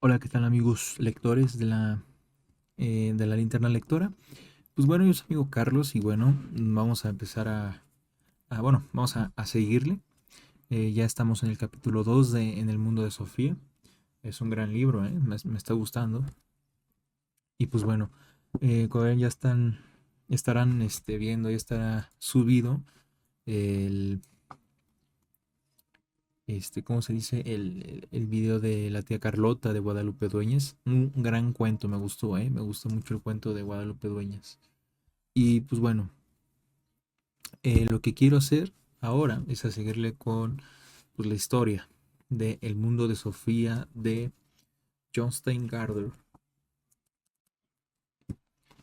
Hola, ¿qué tal amigos lectores de la linterna lectora? Pues bueno, yo soy amigo Carlos y bueno, vamos a empezar vamos a seguirle. Ya estamos en el capítulo 2 de En el mundo de Sofía. Es un gran libro, me está gustando. Y pues bueno, como ven, estarán viendo, ya estará subido el, ¿cómo se dice? El video de la tía Carlota de Guadalupe Dueñas. Un gran cuento, me gustó, ¿eh? Me gustó mucho el cuento de Guadalupe Dueñas. Y pues bueno, lo que quiero hacer ahora es a seguirle con pues, la historia de El mundo de Sofía de John Steingarter.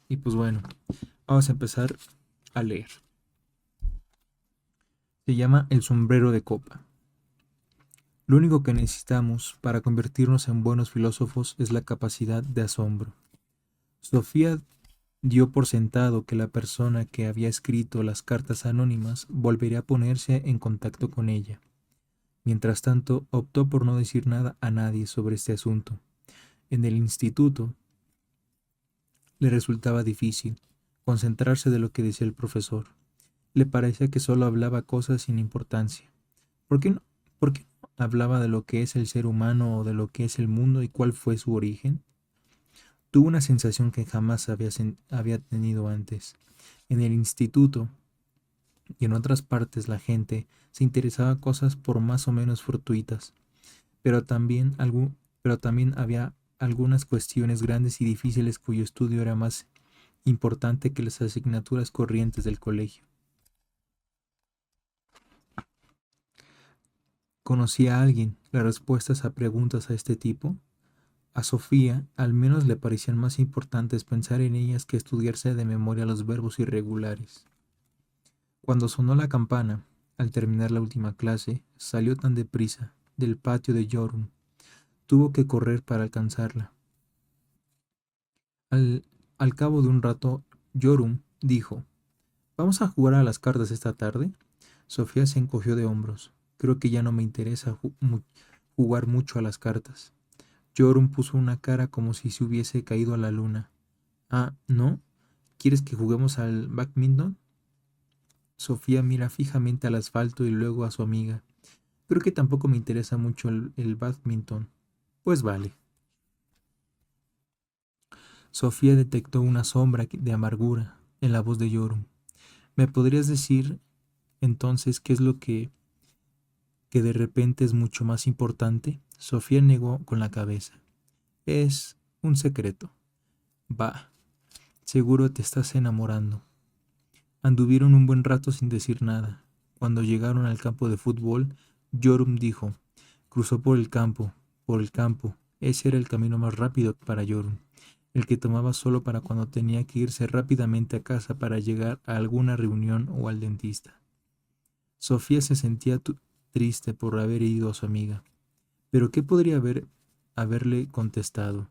Y pues bueno, vamos a empezar a leer. Se llama El sombrero de copa. Lo único que necesitamos para convertirnos en buenos filósofos es la capacidad de asombro. Sofía dio por sentado que la persona que había escrito las cartas anónimas volvería a ponerse en contacto con ella. Mientras tanto, optó por no decir nada a nadie sobre este asunto. En el instituto le resultaba difícil concentrarse de lo que decía el profesor. Le parecía que solo hablaba cosas sin importancia. ¿Por qué no? ¿Por qué no hablaba de lo que es el ser humano o de lo que es el mundo y cuál fue su origen? Tuvo una sensación que jamás había tenido antes. En el instituto y en otras partes la gente se interesaba cosas por más o menos fortuitas, pero pero también había algunas cuestiones grandes y difíciles cuyo estudio era más importante que las asignaturas corrientes del colegio. ¿Conocía a alguien las respuestas a preguntas a este tipo? A Sofía al menos le parecían más importantes pensar en ellas que estudiarse de memoria los verbos irregulares. Cuando sonó la campana, al terminar la última clase, salió tan deprisa del patio de Yorum. Tuvo que correr para alcanzarla. Al, al cabo de un rato, Yorum dijo: ¿Vamos a jugar a las cartas esta tarde? Sofía se encogió de hombros. Creo que ya no me interesa jugar mucho a las cartas. Yorum puso una cara como si se hubiese caído a la luna. Ah, ¿no? ¿Quieres que juguemos al badminton? Sofía mira fijamente al asfalto y luego a su amiga. Creo que tampoco me interesa mucho el badminton. Pues vale. Sofía detectó una sombra de amargura en la voz de Yorum. ¿Me podrías decir entonces qué es lo que de repente es mucho más importante? Sofía negó con la cabeza. Es un secreto. Bah, seguro te estás enamorando. Anduvieron un buen rato sin decir nada. Cuando llegaron al campo de fútbol, Yorum dijo: cruzó por el campo. Ese era el camino más rápido para Yorum, el que tomaba solo para cuando tenía que irse rápidamente a casa para llegar a alguna reunión o al dentista. Sofía se sentía triste por haber ido a su amiga. Pero ¿qué podría haberle contestado?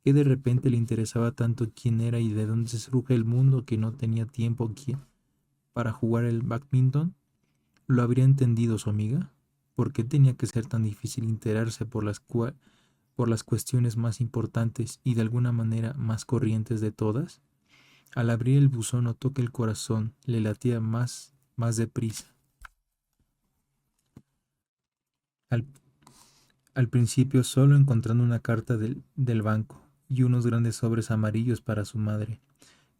¿Que de repente le interesaba tanto quién era y de dónde se surge el mundo que no tenía tiempo para jugar el badminton? ¿Lo habría entendido su amiga? ¿Por qué tenía que ser tan difícil enterarse por las cuestiones más importantes y de alguna manera más corrientes de todas? Al abrir el buzón notó que el corazón le latía más deprisa. Al, al principio solo encontrando una carta del banco y unos grandes sobres amarillos para su madre.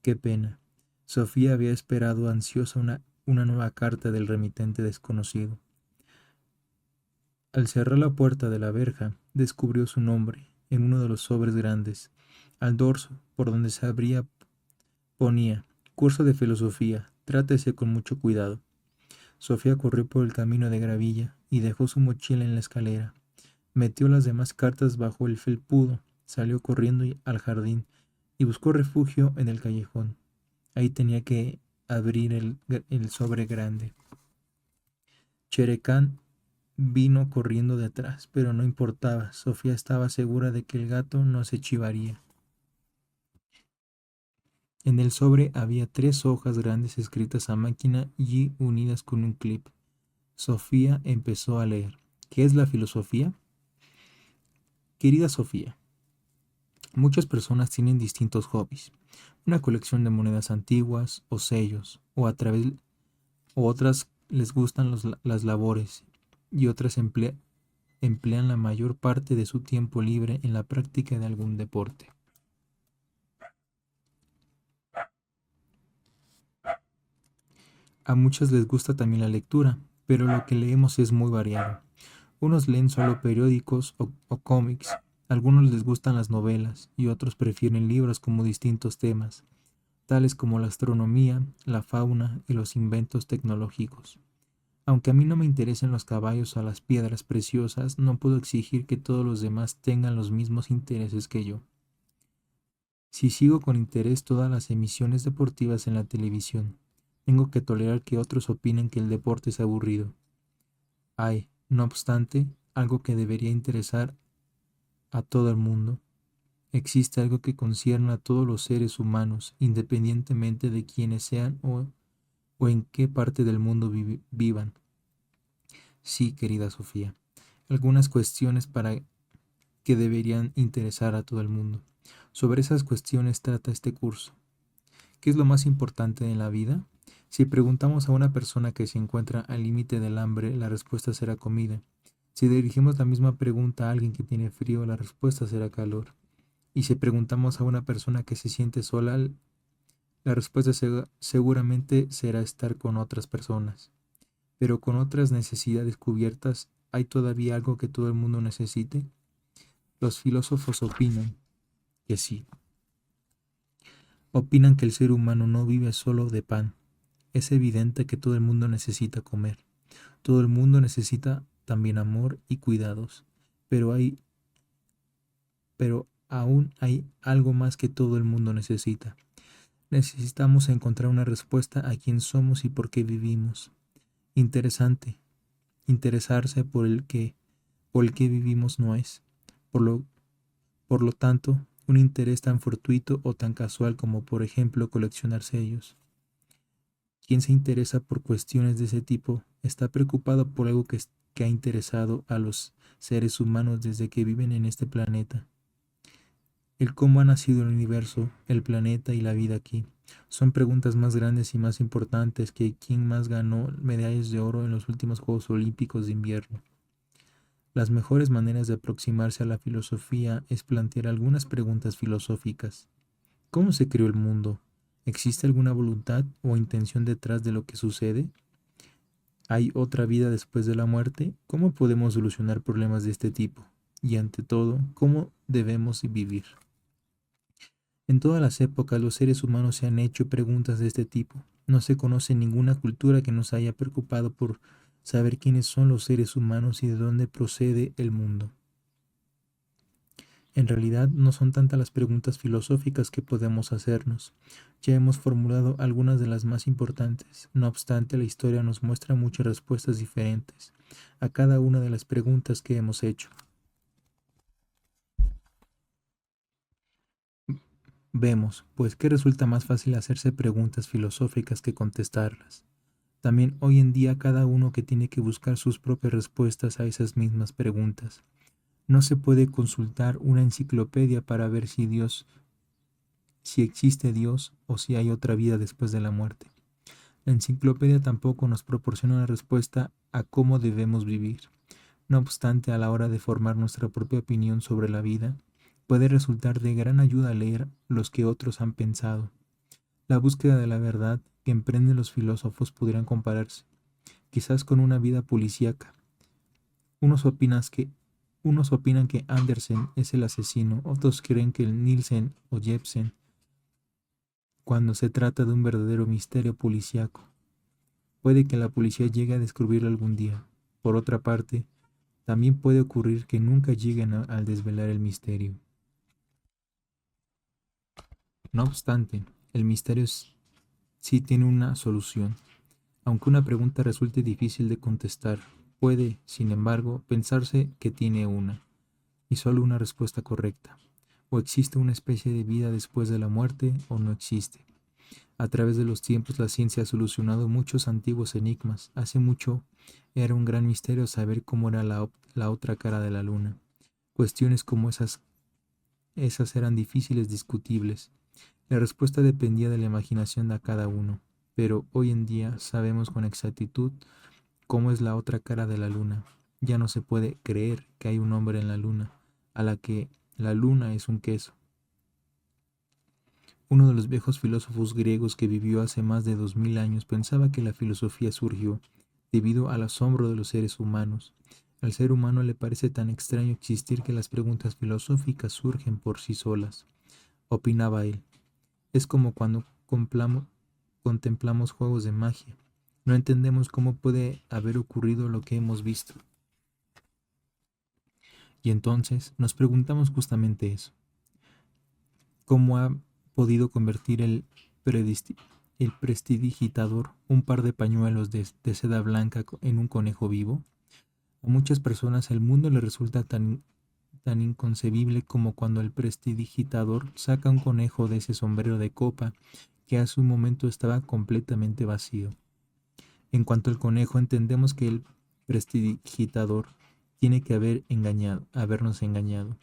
Qué pena. Sofía había esperado ansiosa una nueva carta del remitente desconocido. Al cerrar la puerta de la verja, descubrió su nombre en uno de los sobres grandes. Al dorso, por donde se abría, ponía: Curso de filosofía, trátese con mucho cuidado. Sofía corrió por el camino de gravilla y dejó su mochila en la escalera. Metió las demás cartas bajo el felpudo, salió corriendo al jardín y buscó refugio en el callejón. Ahí tenía que abrir el sobre grande. Cherecán vino corriendo detrás, pero no importaba. Sofía estaba segura de que el gato no se chivaría. En el sobre había 3 hojas grandes escritas a máquina y unidas con un clip. Sofía empezó a leer. ¿Qué es la filosofía? Querida Sofía, Muchas personas tienen distintos hobbies, una colección de monedas antiguas o sellos, o otras les gustan las labores y otras emplean la mayor parte de su tiempo libre en la práctica de algún deporte. A muchas les gusta también la lectura, pero lo que leemos es muy variado. Unos leen solo periódicos o cómics, algunos les gustan las novelas y otros prefieren libros como distintos temas, tales como la astronomía, la fauna y los inventos tecnológicos. Aunque a mí no me interesen los caballos o las piedras preciosas, no puedo exigir que todos los demás tengan los mismos intereses que yo. Si sigo con interés todas las emisiones deportivas en la televisión, tengo que tolerar que otros opinen que el deporte es aburrido. Hay, no obstante, algo que debería interesar a todo el mundo. Existe algo que concierne a todos los seres humanos, independientemente de quiénes sean o en qué parte del mundo vivan. Sí, querida Sofía, algunas cuestiones para que deberían interesar a todo el mundo. Sobre esas cuestiones trata este curso. ¿Qué es lo más importante en la vida? Si preguntamos a una persona que se encuentra al límite del hambre, la respuesta será comida. Si dirigimos la misma pregunta a alguien que tiene frío, la respuesta será calor. Y si preguntamos a una persona que se siente sola, la respuesta seguramente será estar con otras personas. Pero con otras necesidades cubiertas, ¿hay todavía algo que todo el mundo necesite? Los filósofos opinan que sí. Opinan que el ser humano no vive solo de pan. Es evidente que todo el mundo necesita comer. Todo el mundo necesita también amor y cuidados. Pero aún hay algo más que todo el mundo necesita. Necesitamos encontrar una respuesta a quién somos y por qué vivimos. Interesante. Interesarse por el que vivimos no es. Por lo, por lo tanto, un interés tan fortuito o tan casual como, por ejemplo, coleccionar sellos. Quien se interesa por cuestiones de ese tipo está preocupado por algo que ha interesado a los seres humanos desde que viven en este planeta. El cómo ha nacido el universo, el planeta y la vida aquí son preguntas más grandes y más importantes que quién más ganó medallas de oro en los últimos Juegos Olímpicos de invierno. Las mejores maneras de aproximarse a la filosofía es plantear algunas preguntas filosóficas. ¿Cómo se creó el mundo? ¿Existe alguna voluntad o intención detrás de lo que sucede? ¿Hay otra vida después de la muerte? ¿Cómo podemos solucionar problemas de este tipo? Y ante todo, ¿cómo debemos vivir? En todas las épocas los seres humanos se han hecho preguntas de este tipo. No se conoce ninguna cultura que nos haya preocupado por saber quiénes son los seres humanos y de dónde procede el mundo. En realidad no son tantas las preguntas filosóficas que podemos hacernos. Ya hemos formulado algunas de las más importantes. No obstante, la historia nos muestra muchas respuestas diferentes a cada una de las preguntas que hemos hecho. Vemos, pues, que resulta más fácil hacerse preguntas filosóficas que contestarlas. También hoy en día cada uno que tiene que buscar sus propias respuestas a esas mismas preguntas. No se puede consultar una enciclopedia para ver si existe Dios o si hay otra vida después de la muerte. La enciclopedia tampoco nos proporciona una respuesta a cómo debemos vivir. No obstante, a la hora de formar nuestra propia opinión sobre la vida, puede resultar de gran ayuda leer los que otros han pensado. La búsqueda de la verdad que emprenden los filósofos podrían compararse, quizás con una vida policíaca. Unos unos opinan que Andersen es el asesino, otros creen que el Nielsen o Jepsen, cuando se trata de un verdadero misterio policíaco. Puede que la policía llegue a descubrirlo algún día. Por otra parte, también puede ocurrir que nunca lleguen al desvelar el misterio. No obstante, el misterio sí tiene una solución. Aunque una pregunta resulte difícil de contestar, puede, sin embargo, pensarse que tiene una, y solo una respuesta correcta. O existe una especie de vida después de la muerte, o no existe. A través de los tiempos la ciencia ha solucionado muchos antiguos enigmas. Hace mucho era un gran misterio saber cómo era la otra cara de la luna. Cuestiones como esas Esas eran difíciles, discutibles. La respuesta dependía de la imaginación de cada uno, pero hoy en día sabemos con exactitud cómo es la otra cara de la luna. Ya no se puede creer que hay un hombre en la luna, a la que la luna es un queso. Uno de los viejos filósofos griegos que vivió hace más de 2000 años pensaba que la filosofía surgió debido al asombro de los seres humanos. Al ser humano le parece tan extraño existir que las preguntas filosóficas surgen por sí solas, opinaba él. Es como cuando contemplamos juegos de magia. No entendemos cómo puede haber ocurrido lo que hemos visto. Y entonces nos preguntamos justamente eso. ¿Cómo ha podido convertir el prestidigitador un par de pañuelos de seda blanca en un conejo vivo? A muchas personas el mundo le resulta tan inconcebible como cuando el prestidigitador saca un conejo de ese sombrero de copa que hace un momento estaba completamente vacío. En cuanto al conejo, entendemos que el prestidigitador tiene que habernos engañado.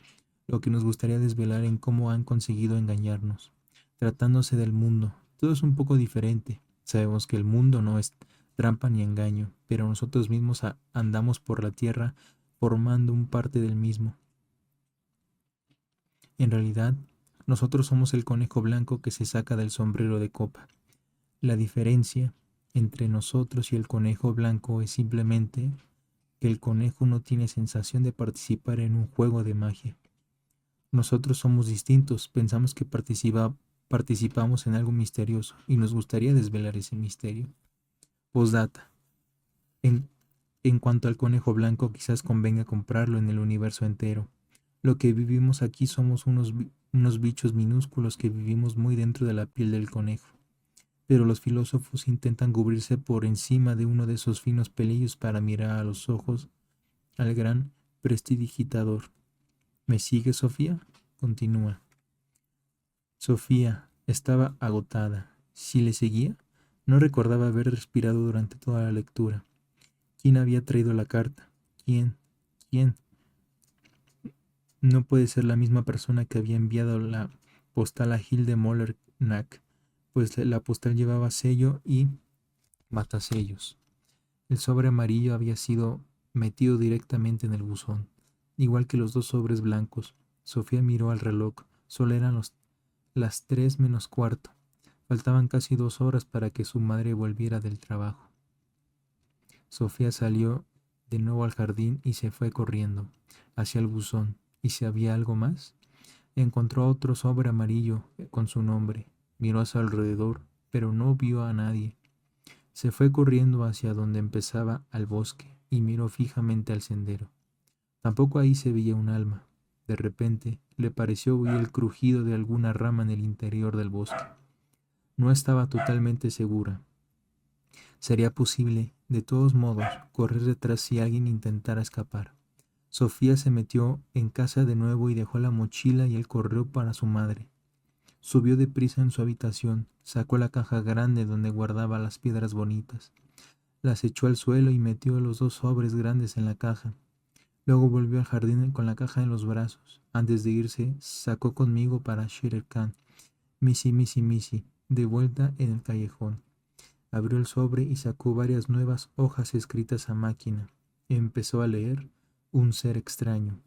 Lo que nos gustaría desvelar en cómo han conseguido engañarnos. Tratándose del mundo, todo es un poco diferente. Sabemos que el mundo no es trampa ni engaño, pero nosotros mismos andamos por la tierra formando un parte del mismo. En realidad, nosotros somos el conejo blanco que se saca del sombrero de copa. La diferencia entre nosotros y el conejo blanco es simplemente que el conejo no tiene sensación de participar en un juego de magia. Nosotros somos distintos, pensamos que participamos en algo misterioso y nos gustaría desvelar ese misterio. Postdata. En, en cuanto al conejo blanco, quizás convenga comprarlo en el universo entero. Lo que vivimos aquí somos unos bichos minúsculos que vivimos muy dentro de la piel del conejo. Pero los filósofos intentan cubrirse por encima de uno de esos finos pelillos para mirar a los ojos al gran prestidigitador. ¿Me sigue, Sofía? Continúa. Sofía estaba agotada. ¿Si le seguía? No recordaba haber respirado durante toda la lectura. ¿Quién había traído la carta? ¿Quién? ¿Quién? No puede ser la misma persona que había enviado la postal a Hilde Molernack, pues la postal llevaba sello y matasellos. El sobre amarillo había sido metido directamente en el buzón, igual que los dos sobres blancos. Sofía miró al reloj. Solo eran las 3 menos cuarto. Faltaban casi 2 horas para que su madre volviera del trabajo. Sofía salió de nuevo al jardín y se fue corriendo hacia el buzón. ¿Y si había algo más? Encontró otro sobre amarillo con su nombre. Miró a su alrededor, pero no vio a nadie. Se fue corriendo hacia donde empezaba al bosque y miró fijamente al sendero. Tampoco ahí se veía un alma. De repente le pareció oír el crujido de alguna rama en el interior del bosque. No estaba totalmente segura. Sería posible, de todos modos, correr detrás si alguien intentara escapar. Sofía se metió en casa de nuevo y dejó la mochila y el correo para su madre. Subió deprisa en su habitación, sacó la caja grande donde guardaba las piedras bonitas. Las echó al suelo y metió los 2 sobres grandes en la caja. Luego volvió al jardín con la caja en los brazos. Antes de irse, sacó conmigo para Shere Khan. Missy, Missy, Missy, de vuelta en el callejón. Abrió el sobre y sacó varias nuevas hojas escritas a máquina. Empezó a leer Un ser extraño.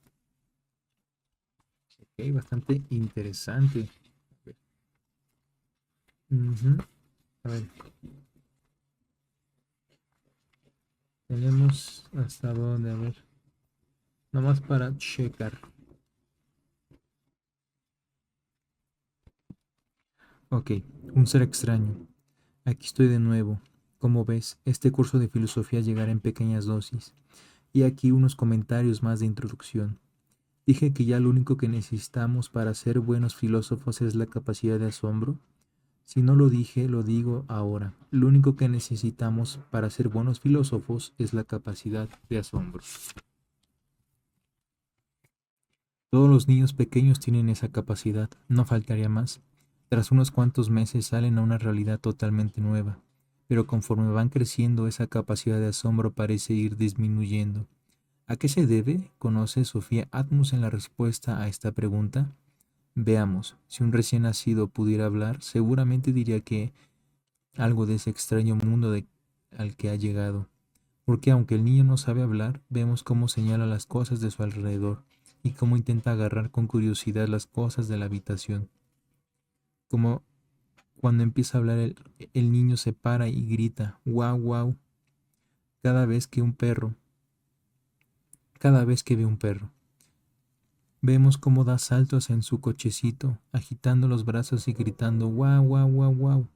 Ok, bastante interesante. Ujú. A ver, tenemos hasta dónde, a ver. Nomás para checar. Ok, un ser extraño. Aquí estoy de nuevo. Como ves, este curso de filosofía llegará en pequeñas dosis. Y aquí unos comentarios más de introducción. Dije que ya lo único que necesitamos para ser buenos filósofos es la capacidad de asombro. Si no lo dije, lo digo ahora. Lo único que necesitamos para ser buenos filósofos es la capacidad de asombro. Todos los niños pequeños tienen esa capacidad, no faltaría más. Tras unos cuantos meses salen a una realidad totalmente nueva, pero conforme van creciendo esa capacidad de asombro parece ir disminuyendo. ¿A qué se debe? ¿Conoce Sofía Atmos en la respuesta a esta pregunta? Veamos, si un recién nacido pudiera hablar, seguramente diría que algo de ese extraño mundo al que ha llegado. Porque aunque el niño no sabe hablar, vemos cómo señala las cosas de su alrededor y cómo intenta agarrar con curiosidad las cosas de la habitación. Como cuando empieza a hablar el niño se para y grita, guau, guau, cada vez que un perro, cada vez que ve un perro. Vemos cómo da saltos en su cochecito, agitando los brazos y gritando, guau, guau, guau, guau.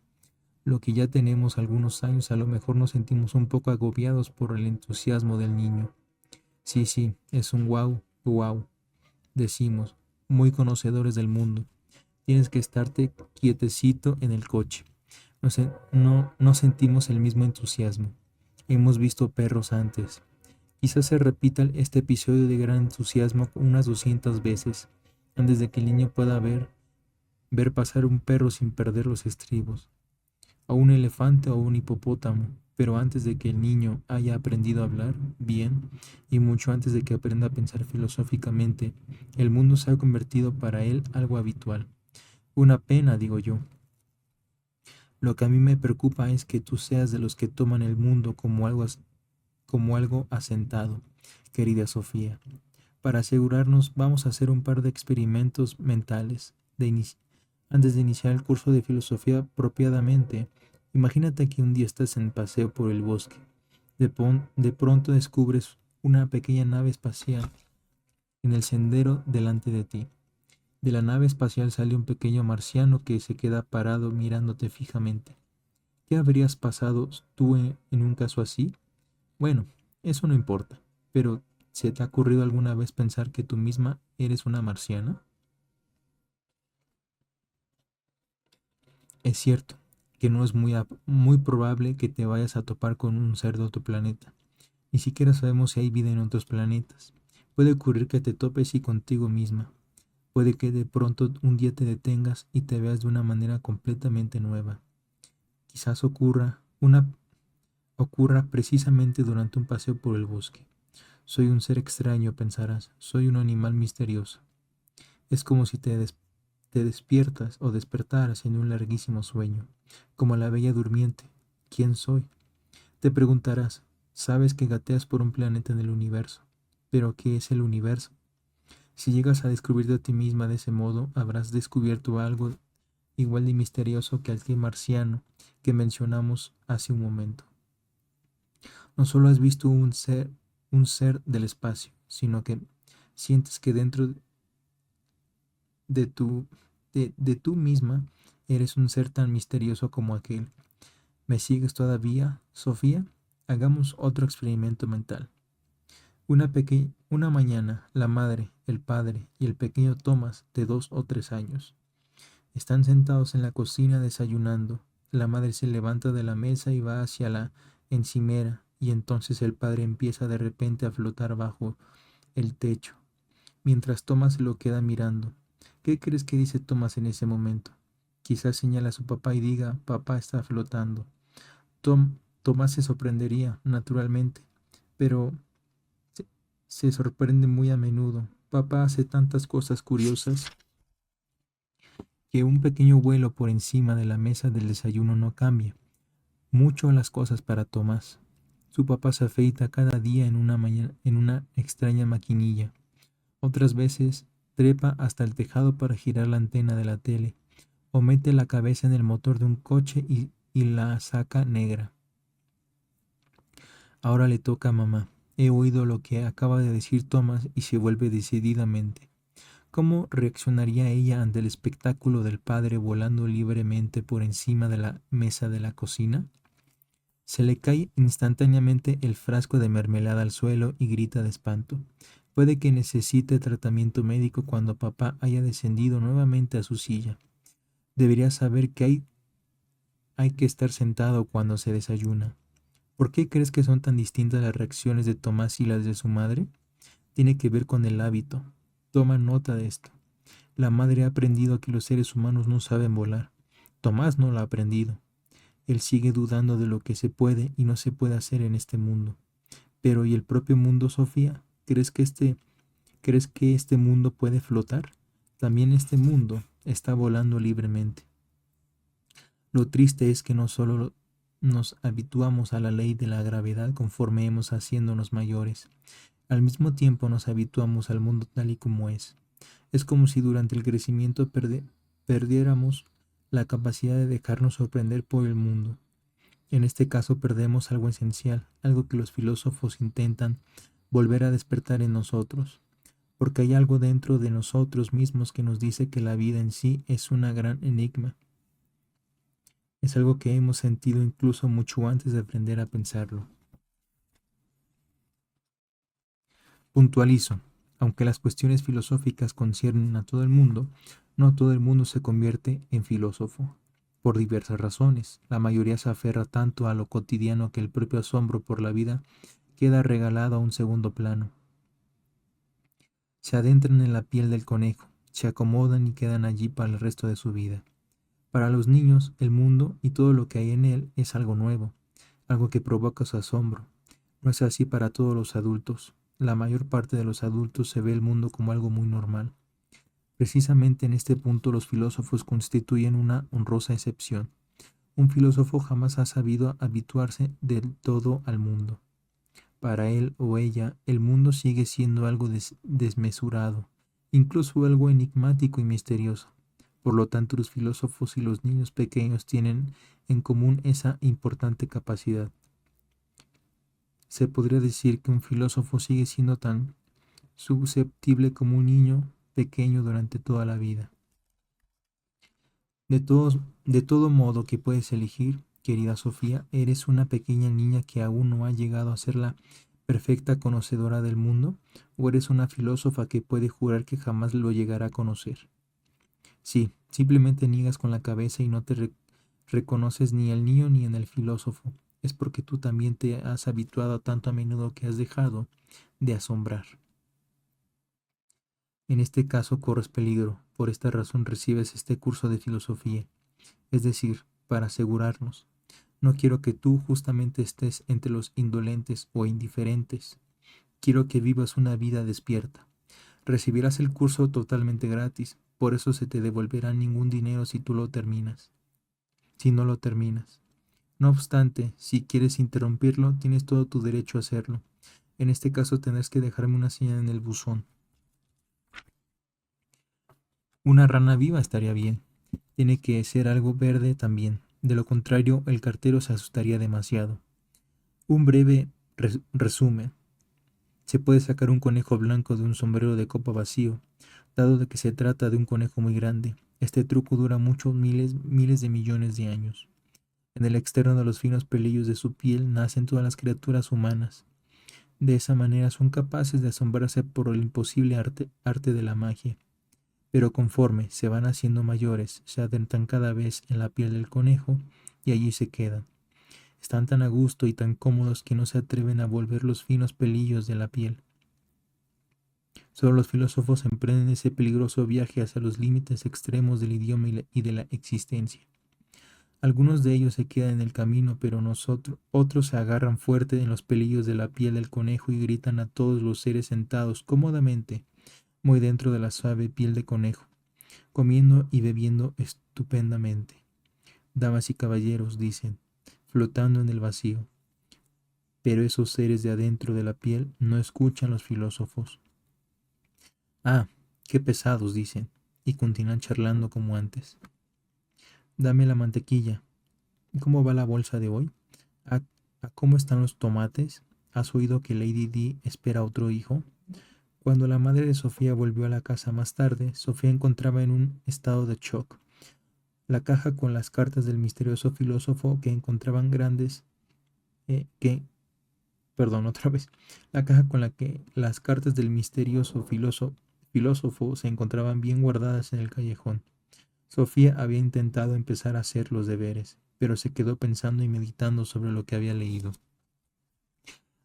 Lo que ya tenemos algunos años, a lo mejor nos sentimos un poco agobiados por el entusiasmo del niño. Sí, sí, es un guau, guau, decimos, muy conocedores del mundo. Tienes que estarte quietecito en el coche. No sentimos el mismo entusiasmo. Hemos visto perros antes. Quizás se repita este episodio de gran entusiasmo unas 200 veces, antes de que el niño pueda ver pasar un perro sin perder los estribos, o un elefante o un hipopótamo, pero antes de que el niño haya aprendido a hablar bien, y mucho antes de que aprenda a pensar filosóficamente, el mundo se ha convertido para él algo habitual. Una pena, digo yo. Lo que a mí me preocupa es que tú seas de los que toman el mundo como algo asentado, querida Sofía. Para asegurarnos, vamos a hacer un par de experimentos mentales. Antes de iniciar el curso de filosofía apropiadamente, imagínate que un día estás en paseo por el bosque. De pronto descubres una pequeña nave espacial en el sendero delante de ti. De la nave espacial sale un pequeño marciano que se queda parado mirándote fijamente. ¿Qué habrías pasado tú en un caso así? Bueno, eso no importa, pero ¿se te ha ocurrido alguna vez pensar que tú misma eres una marciana? Es cierto que no es muy probable que te vayas a topar con un ser de otro planeta. Ni siquiera sabemos si hay vida en otros planetas. Puede ocurrir que te topes y contigo misma. Puede que de pronto un día te detengas y te veas de una manera completamente nueva. Quizás ocurra precisamente durante un paseo por el bosque. Soy un ser extraño, pensarás. Soy un animal misterioso. Es como si te despiertas o despertaras en un larguísimo sueño, como la bella durmiente. ¿Quién soy? Te preguntarás, sabes que gateas por un planeta en el universo, pero ¿qué es el universo? Si llegas a descubrirte a ti misma de ese modo, habrás descubierto algo igual de misterioso que aquel marciano que mencionamos hace un momento. No solo has visto un ser del espacio, sino que sientes que dentro de tu, de tú misma eres un ser tan misterioso como aquel. ¿Me sigues todavía, Sofía? Hagamos otro experimento mental. Una mañana, la madre, el padre y el pequeño Thomas, de 2 o 3 años, están sentados en la cocina desayunando. La madre se levanta de la mesa y va hacia la encimera, y entonces el padre empieza de repente a flotar bajo el techo, mientras Thomas se lo queda mirando. ¿Qué crees que dice Thomas en ese momento? Quizás señala a su papá y diga, papá está flotando. Thomas se sorprendería, naturalmente, pero se, se sorprende muy a menudo. Papá hace tantas cosas curiosas que un pequeño vuelo por encima de la mesa del desayuno no cambia mucho las cosas para Tomás. Su papá se afeita cada día en una extraña maquinilla. Otras veces trepa hasta el tejado para girar la antena de la tele, o mete la cabeza en el motor de un coche y la saca negra. Ahora le toca a mamá. He oído lo que acaba de decir Thomas y se vuelve decididamente. ¿Cómo reaccionaría ella ante el espectáculo del padre volando libremente por encima de la mesa de la cocina? Se le cae instantáneamente el frasco de mermelada al suelo y grita de espanto. Puede que necesite tratamiento médico cuando papá haya descendido nuevamente a su silla. Debería saber que hay que estar sentado cuando se desayuna. ¿Por qué crees que son tan distintas las reacciones de Tomás y las de su madre? Tiene que ver con el hábito. Toma nota de esto. La madre ha aprendido que los seres humanos no saben volar. Tomás no lo ha aprendido. Él sigue dudando de lo que se puede y no se puede hacer en este mundo. Pero ¿y el propio mundo, Sofía? ¿Crees que este mundo puede flotar? también este mundo está volando libremente. Lo triste es que no solo nos habituamos a la ley de la gravedad conforme hemos haciéndonos mayores, al mismo tiempo nos habituamos al mundo tal y como es. Es como si durante el crecimiento perdiéramos la capacidad de dejarnos sorprender por el mundo. En este caso perdemos algo esencial, algo que los filósofos intentan volver a despertar en nosotros, porque hay algo dentro de nosotros mismos que nos dice que la vida en sí es una gran enigma. Es algo que hemos sentido incluso mucho antes de aprender a pensarlo. Puntualizo, aunque las cuestiones filosóficas conciernen a todo el mundo, no todo el mundo se convierte en filósofo. Por diversas razones, la mayoría se aferra tanto a lo cotidiano que el propio asombro por la vida queda regalado a un segundo plano. Se adentran en la piel del conejo, se acomodan y quedan allí para el resto de su vida. Para los niños, el mundo y todo lo que hay en él es algo nuevo, algo que provoca su asombro. No es así para todos los adultos. La mayor parte de los adultos se ve el mundo como algo muy normal. Precisamente en este punto los filósofos constituyen una honrosa excepción. Un filósofo jamás ha sabido habituarse del todo al mundo. Para él o ella, el mundo sigue siendo algo desmesurado, incluso algo enigmático y misterioso. Por lo tanto, los filósofos y los niños pequeños tienen en común esa importante capacidad. Se podría decir que un filósofo sigue siendo tan susceptible como un niño pequeño durante toda la vida. De todo modo que puedes elegir, querida Sofía, eres una pequeña niña que aún no ha llegado a ser la perfecta conocedora del mundo, o eres una filósofa que puede jurar que jamás lo llegará a conocer. Sí, simplemente niegas con la cabeza y no te reconoces ni el niño ni en el filósofo. Es porque tú también te has habituado tanto a menudo que has dejado de asombrar. En este caso corres peligro, por esta razón recibes este curso de filosofía, es decir, para asegurarnos. No quiero que tú justamente estés entre los indolentes o indiferentes. Quiero que vivas una vida despierta. Recibirás el curso totalmente gratis, por eso se te devolverá ningún dinero si tú lo terminas. Si no lo terminas. No obstante, si quieres interrumpirlo, tienes todo tu derecho a hacerlo. En este caso tendrás que dejarme una señal en el buzón. Una rana viva estaría bien. Tiene que ser algo verde también. De lo contrario, el cartero se asustaría demasiado. Un breve resumen. Se puede sacar un conejo blanco de un sombrero de copa vacío, dado de que se trata de un conejo muy grande. Este truco dura muchos miles de millones de años. En el externo de los finos pelillos de su piel nacen todas las criaturas humanas. De esa manera son capaces de asombrarse por el imposible arte de la magia. Pero conforme se van haciendo mayores, se adentran cada vez en la piel del conejo y allí se quedan. Están tan a gusto y tan cómodos que no se atreven a volver los finos pelillos de la piel. Solo los filósofos emprenden ese peligroso viaje hacia los límites extremos del idioma y de la existencia. Algunos de ellos se quedan en el camino, pero otros se agarran fuerte en los pelillos de la piel del conejo y gritan a todos los seres sentados cómodamente, muy dentro de la suave piel de conejo, comiendo y bebiendo estupendamente. Damas y caballeros, dicen, flotando en el vacío. Pero esos seres de adentro de la piel no escuchan los filósofos. Ah, qué pesados, dicen, y continúan charlando como antes. Dame la mantequilla. ¿Cómo va la bolsa de hoy? ¿A, a cómo están los tomates? ¿Has oído que Lady Di espera otro hijo? Cuando la madre de Sofía volvió a la casa más tarde, Sofía encontraba en un estado de shock la caja con las cartas del misterioso filósofo que encontraban grandes, que, perdón, otra vez, la caja con la que las cartas del misterioso filósofo se encontraban bien guardadas en el callejón. Sofía había intentado empezar a hacer los deberes, pero se quedó pensando y meditando sobre lo que había leído.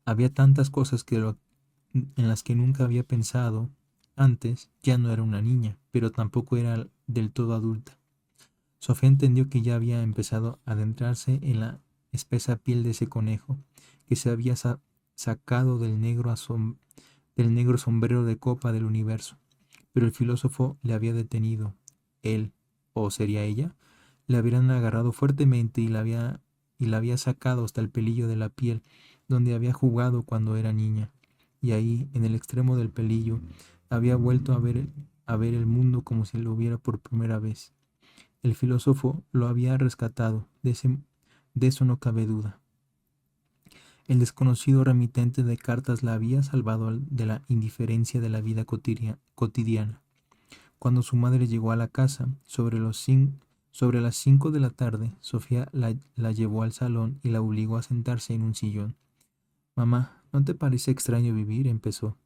Había tantas cosas en las que nunca había pensado antes. Ya no era una niña, pero tampoco era del todo adulta. Sofía entendió que ya había empezado a adentrarse en la espesa piel de ese conejo, que se había sacado del negro sombrero de copa del universo. pero el filósofo le había detenido. Él, o sería ella, le habían agarrado fuertemente y la había sacado hasta el pelillo de la piel, donde había jugado cuando era niña. Y ahí, en el extremo del pelillo, había vuelto a ver el mundo como si lo viera por primera vez. El filósofo lo había rescatado, de eso no cabe duda. El desconocido remitente de cartas la había salvado de la indiferencia de la vida cotidiana. Cuando su madre llegó a la casa, sobre las 5 de la tarde, Sofía la llevó al salón y la obligó a sentarse en un sillón. Mamá, ¿no te parece extraño vivir? Empezó.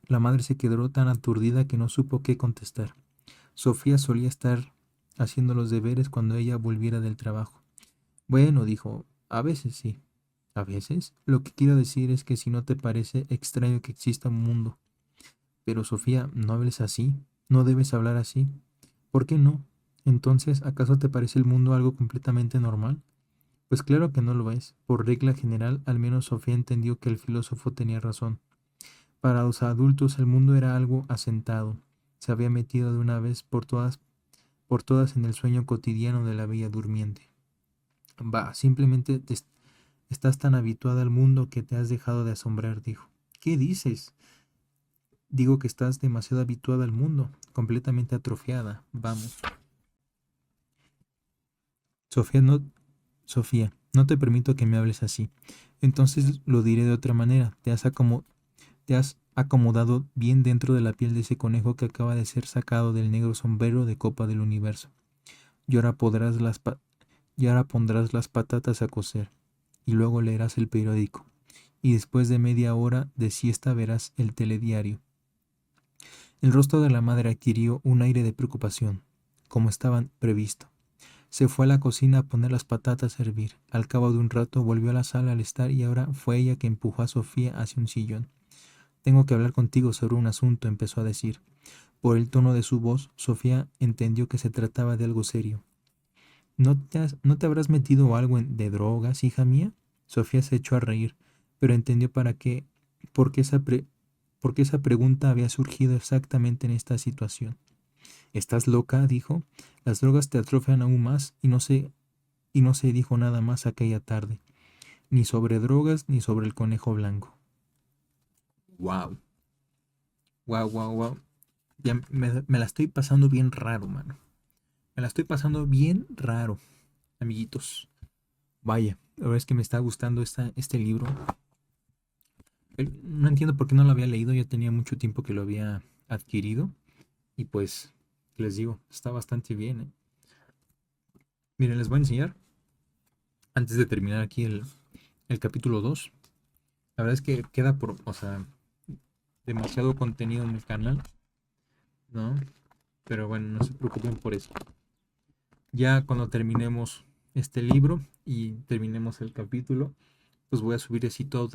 La madre se quedó tan aturdida que no supo qué contestar. Sofía solía estar haciendo los deberes cuando ella volviera del trabajo. Bueno, dijo, a veces sí. ¿A veces? Lo que quiero decir es que si no te parece extraño que exista un mundo. Pero Sofía, no hables así. No debes hablar así. ¿Por qué no? Entonces, ¿acaso te parece el mundo algo completamente normal? Pues claro que no lo es. Por regla general, al menos Sofía entendió que el filósofo tenía razón. Para los adultos el mundo era algo asentado. Se había metido de una vez por todas en el sueño cotidiano de la bella durmiente. Va, simplemente estás tan habituada al mundo que te has dejado de asombrar, dijo. ¿Qué dices? Digo que estás demasiado habituada al mundo, completamente atrofiada. Vamos. Sofía, no, Sofía, no te permito que me hables así. Entonces lo diré de otra manera. Te has acomodado bien dentro de la piel de ese conejo que acaba de ser sacado del negro sombrero de copa del universo. Y ahora y ahora pondrás las patatas a cocer. Y luego leerás el periódico. Y después de media hora de siesta verás el telediario. El rostro de la madre adquirió un aire de preocupación, como estaba previsto. Se fue a la cocina a poner las patatas a hervir. Al cabo de un rato volvió a la sala al estar y ahora fue ella que empujó a Sofía hacia un sillón. Tengo que hablar contigo sobre un asunto, empezó a decir. Por el tono de su voz, Sofía entendió que se trataba de algo serio. ¿No te habrás metido algo de drogas, hija mía? Sofía se echó a reír, pero entendió por qué por qué esa pregunta había surgido exactamente en esta situación. ¿Estás loca? Dijo. Las drogas te atrofian aún más y no se dijo nada más aquella tarde, ni sobre drogas ni sobre el conejo blanco. Wow, wow, wow, wow. Ya me la estoy pasando bien raro, mano. Me la estoy pasando bien raro, amiguitos. Vaya, la verdad es que me está gustando este libro. No entiendo por qué no lo había leído, ya tenía mucho tiempo que lo había adquirido. Y pues, les digo, está bastante bien, ¿eh? Miren, les voy a enseñar, antes de terminar aquí el capítulo 2. La verdad es que queda o sea, demasiado contenido en el canal, ¿no? Pero bueno, no se preocupen por eso. Ya cuando terminemos este libro y terminemos el capítulo, pues voy a subir así todo,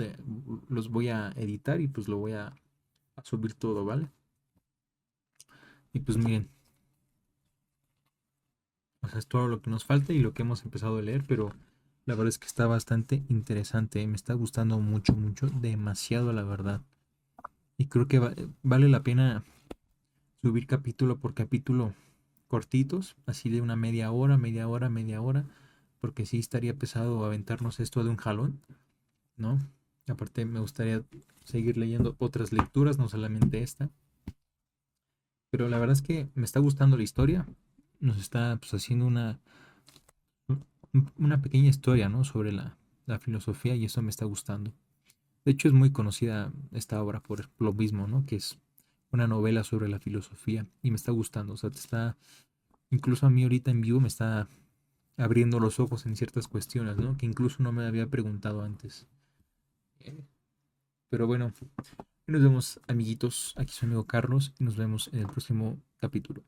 los voy a editar y pues lo voy a subir todo, ¿vale? Y pues miren, o sea, es todo lo que nos falta y lo que hemos empezado a leer, pero la verdad es que está bastante interesante, ¿eh? Me está gustando mucho, mucho, demasiado la verdad. Y creo que vale la pena subir capítulo por capítulo cortitos, así de una media hora, media hora, media hora, porque sí estaría pesado aventarnos esto de un jalón, ¿no? Aparte me gustaría seguir leyendo otras lecturas, no solamente esta, pero la verdad es que me está gustando la historia, nos está pues, haciendo una pequeña historia, ¿no? Sobre la filosofía y eso me está gustando. De hecho es muy conocida esta obra por lo mismo, ¿no? Que es una novela sobre la filosofía y me está gustando, o sea, incluso a mí ahorita en vivo me está abriendo los ojos en ciertas cuestiones, ¿no? Que incluso no me había preguntado antes. Eh, Pero bueno, nos vemos, amiguitos. Aquí su amigo Carlos y nos vemos en el próximo capítulo.